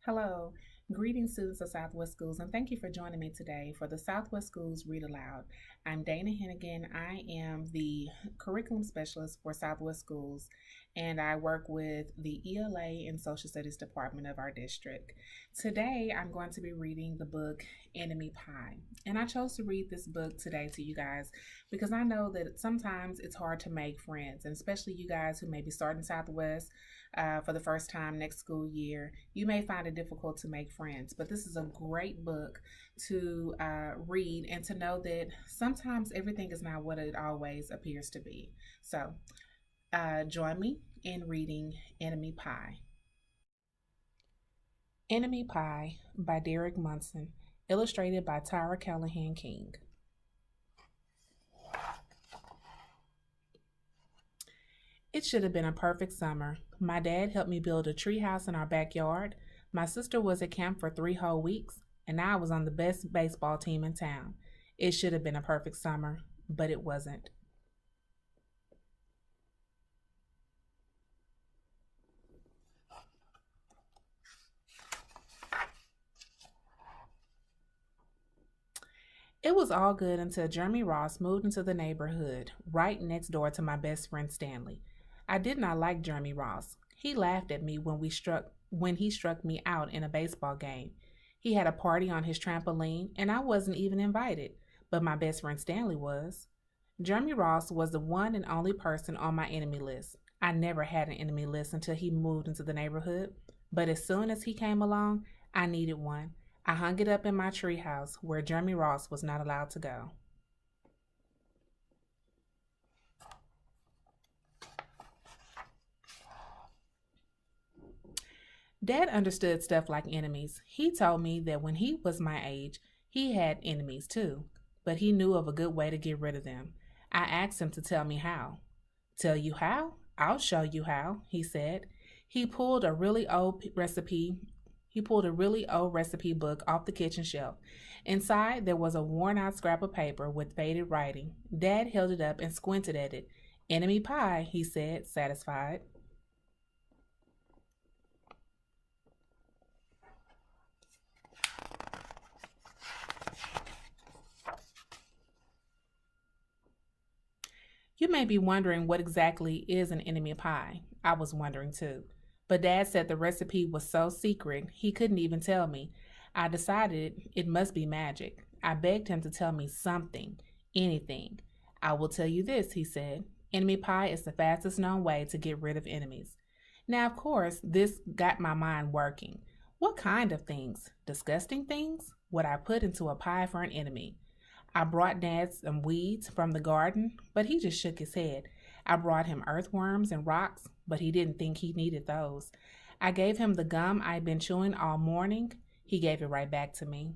Hello, greetings students of Southwest Schools, and thank you for joining me today for the Southwest Schools Read Aloud. I'm Dayna Hennigan. I am the Curriculum Specialist for Southwest Schools, and I work with the ELA and Social Studies Department of our district. Today, I'm going to be reading the book Enemy Pie, and I chose to read this book today to you guys because I know that sometimes it's hard to make friends, and especially you guys who may be starting Southwest for the first time next school year, you may find it difficult to make friends. But this is a great book to read and to know that sometimes everything is not what it always appears to be. So join me in reading Enemy Pie. Enemy Pie by Derek Munson, illustrated by Tyra Callahan King. It should have been a perfect summer. My dad helped me build a treehouse in our backyard. My sister was at camp for 3 whole weeks, and I was on the best baseball team in town. It should have been a perfect summer, but it wasn't. It was all good until Jeremy Ross moved into the neighborhood, right next door to my best friend Stanley. I did not like Jeremy Ross. He laughed at me when he struck me out in a baseball game. He had a party on his trampoline, and I wasn't even invited, but my best friend Stanley was. Jeremy Ross was the one and only person on my enemy list. I never had an enemy list until he moved into the neighborhood, but as soon as he came along, I needed one. I hung it up in my treehouse where Jeremy Ross was not allowed to go. Dad understood stuff like enemies. He told me that when he was my age, he had enemies too, but he knew of a good way to get rid of them. I asked him to tell me how. Tell you how? I'll show you how, he said. He pulled a really old recipe He pulled a really old recipe book off the kitchen shelf. Inside, there was a worn out scrap of paper with faded writing. Dad held it up and squinted at it. Enemy pie, he said, satisfied. You may be wondering what exactly is an enemy pie. I was wondering too. But Dad said the recipe was so secret he couldn't even tell me. I decided it must be magic. I begged him to tell me something, anything. I will tell you this, he said. Enemy pie is the fastest known way to get rid of enemies. Now, of course, this got my mind working. What kind of things? Disgusting things? Would I put into a pie for an enemy? I brought Dad some weeds from the garden, but he just shook his head. I brought him earthworms and rocks, but he didn't think he needed those. I gave him the gum I'd been chewing all morning. He gave it right back to me.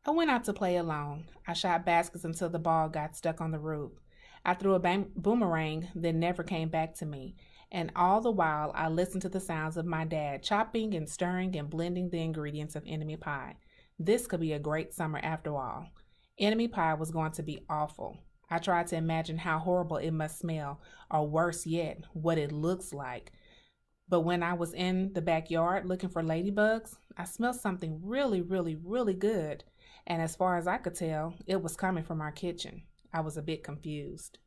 I went out to play alone. I shot baskets until the ball got stuck on the roof. I threw a boomerang that never came back to me. And all the while, I listened to the sounds of my dad chopping and stirring and blending the ingredients of enemy pie. This could be a great summer after all. Enemy pie was going to be awful. I tried to imagine how horrible it must smell, or worse yet, what it looks like. But when I was in the backyard looking for ladybugs, I smelled something really, really, really good. And as far as I could tell, it was coming from our kitchen. I was a bit confused.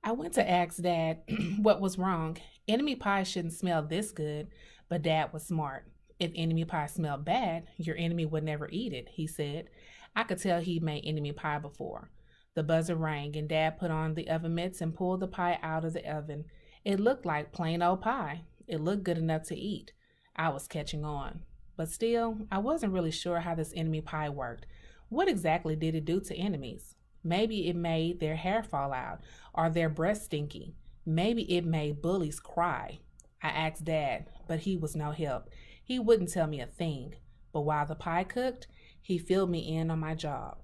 I went to ask Dad what was wrong. Enemy pie shouldn't smell this good, but Dad was smart. If enemy pie smelled bad, your enemy would never eat it, he said. I could tell he'd made enemy pie before. The buzzer rang, and Dad put on the oven mitts and pulled the pie out of the oven. It looked like plain old pie. It looked good enough to eat. I was catching on. But still, I wasn't really sure how this enemy pie worked. What exactly did it do to enemies? Maybe it made their hair fall out or their breath stinky. Maybe it made bullies cry. I asked Dad, but he was no help. He wouldn't tell me a thing. But while the pie cooked, he filled me in on my job.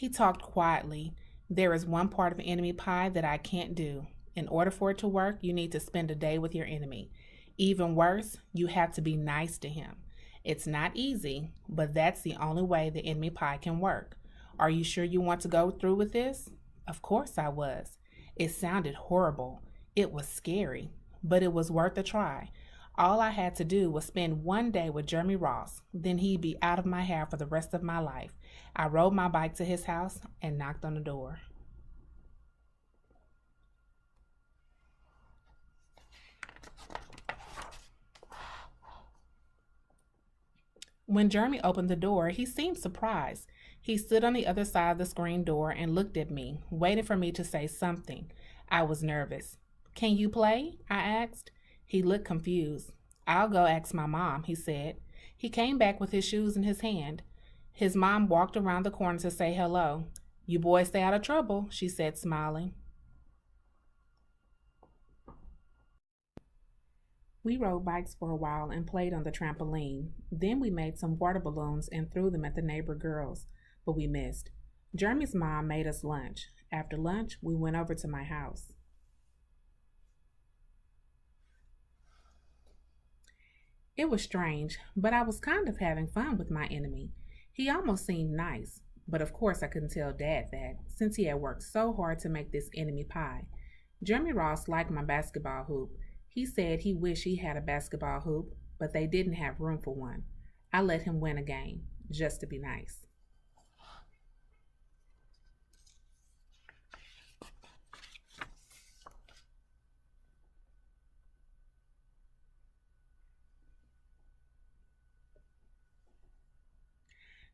He talked quietly. There is one part of enemy pie that I can't do. In order for it to work, you need to spend a day with your enemy. Even worse, you have to be nice to him. It's not easy, but that's the only way the enemy pie can work. Are you sure you want to go through with this? Of course I was. It sounded horrible. It was scary, but it was worth a try. All I had to do was spend one day with Jeremy Ross, then he'd be out of my hair for the rest of my life. I rode my bike to his house and knocked on the door. When Jeremy opened the door, he seemed surprised. He stood on the other side of the screen door and looked at me, waiting for me to say something. I was nervous. Can you play? I asked. He looked confused. I'll go ask my mom, he said. He came back with his shoes in his hand. His mom walked around the corner to say hello. You boys stay out of trouble, she said, smiling. We rode bikes for a while and played on the trampoline. Then we made some water balloons and threw them at the neighbor girls, but we missed. Jeremy's mom made us lunch. After lunch, we went over to my house. It was strange, but I was kind of having fun with my enemy. He almost seemed nice, but of course I couldn't tell Dad that, since he had worked so hard to make this enemy pie. Jeremy Ross liked my basketball hoop. He said he wished he had a basketball hoop, but they didn't have room for one. I let him win a game, just to be nice.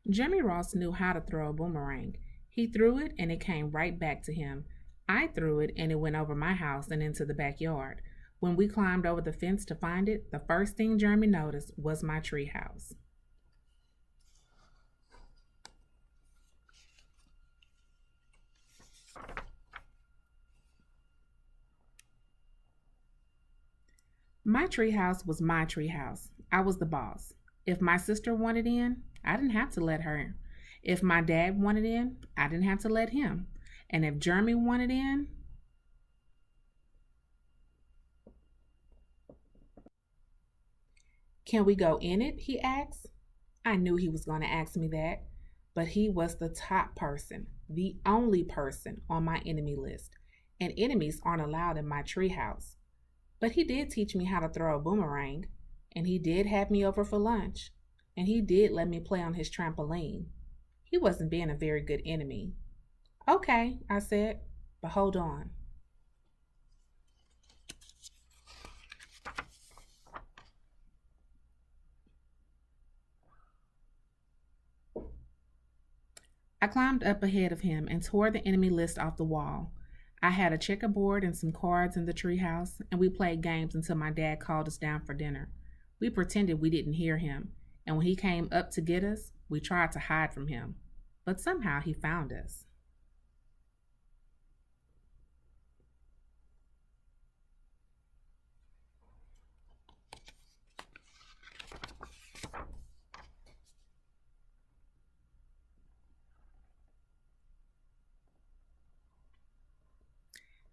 Jeremy Ross knew how to throw a boomerang. He threw it and it came right back to him. I threw it and it went over my house and into the backyard. When we climbed over the fence to find it, the first thing Jeremy noticed was my tree house. My treehouse was my treehouse. I was the boss. If my sister wanted in, I didn't have to let her. If my dad wanted in, I didn't have to let him. And if Jeremy wanted in, can we go in it? He asked. I knew he was going to ask me that, but he was the top person, the only person on my enemy list, and enemies aren't allowed in my treehouse. But he did teach me how to throw a boomerang, and he did have me over for lunch, and he did let me play on his trampoline. He wasn't being a very good enemy. Okay, I said, but hold on. I climbed up ahead of him and tore the enemy list off the wall. I had a checkerboard and some cards in the treehouse, and we played games until my dad called us down for dinner. We pretended we didn't hear him, and when he came up to get us, we tried to hide from him. But somehow he found us.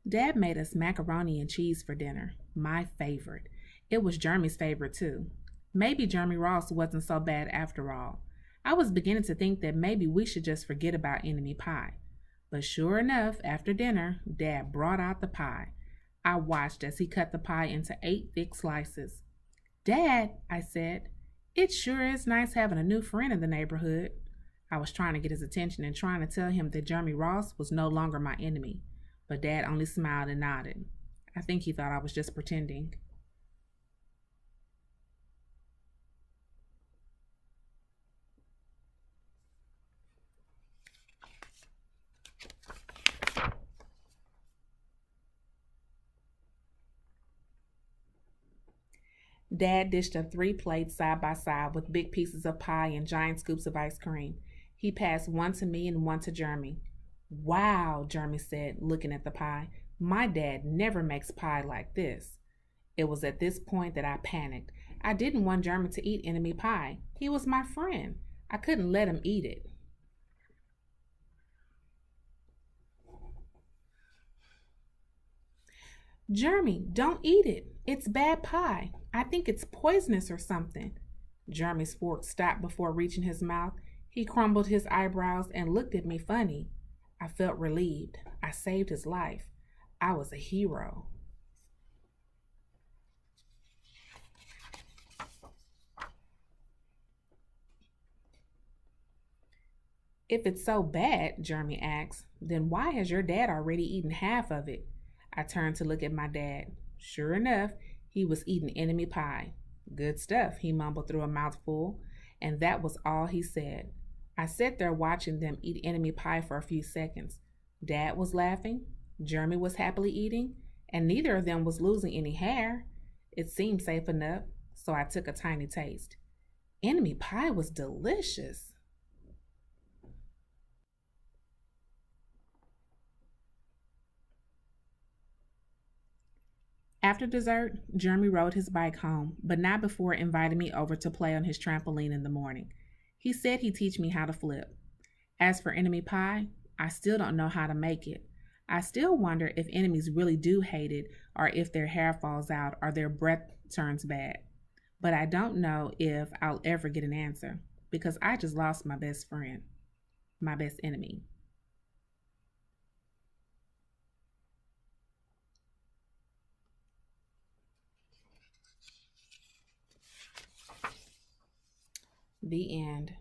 Dad made us macaroni and cheese for dinner, my favorite. It was Jeremy's favorite too. Maybe Jeremy Ross wasn't so bad after all. I was beginning to think that maybe we should just forget about enemy pie. But sure enough, after dinner, Dad brought out the pie. I watched as he cut the pie into 8 thick slices. Dad, I said, it sure is nice having a new friend in the neighborhood. I was trying to get his attention and trying to tell him that Jeremy Ross was no longer my enemy. But Dad only smiled and nodded. I think he thought I was just pretending. Dad dished up 3 plates side by side with big pieces of pie and giant scoops of ice cream. He passed one to me and one to Jeremy. Wow, Jeremy said, looking at the pie. My dad never makes pie like this. It was at this point that I panicked. I didn't want Jeremy to eat enemy pie. He was my friend. I couldn't let him eat it. Jeremy, don't eat it. It's bad pie. I think it's poisonous or something. Jeremy's fork stopped before reaching his mouth. He crumbled his eyebrows and looked at me funny. I felt relieved. I saved his life. I was a hero. If it's so bad, Jeremy asked, then why has your dad already eaten half of it? I turned to look at my dad. Sure enough, he was eating enemy pie. Good stuff, he mumbled through a mouthful, and that was all he said. I sat there watching them eat enemy pie for a few seconds. Dad was laughing, Jeremy was happily eating, and neither of them was losing any hair. It seemed safe enough, so I took a tiny taste. Enemy pie was delicious. After dessert, Jeremy rode his bike home, but not before inviting me over to play on his trampoline in the morning. He said he'd teach me how to flip. As for enemy pie, I still don't know how to make it. I still wonder if enemies really do hate it, or if their hair falls out or their breath turns bad. But I don't know if I'll ever get an answer, because I just lost my best friend, my best enemy. The end.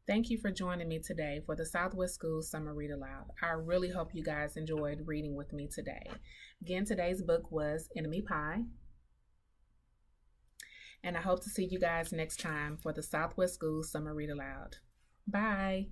Thank you for joining me today for the Southwest Schools Summer Read Aloud. I really hope you guys enjoyed reading with me today. Again, today's book was Enemy Pie. And I hope to see you guys next time for the Southwest Schools Summer Read Aloud. Bye.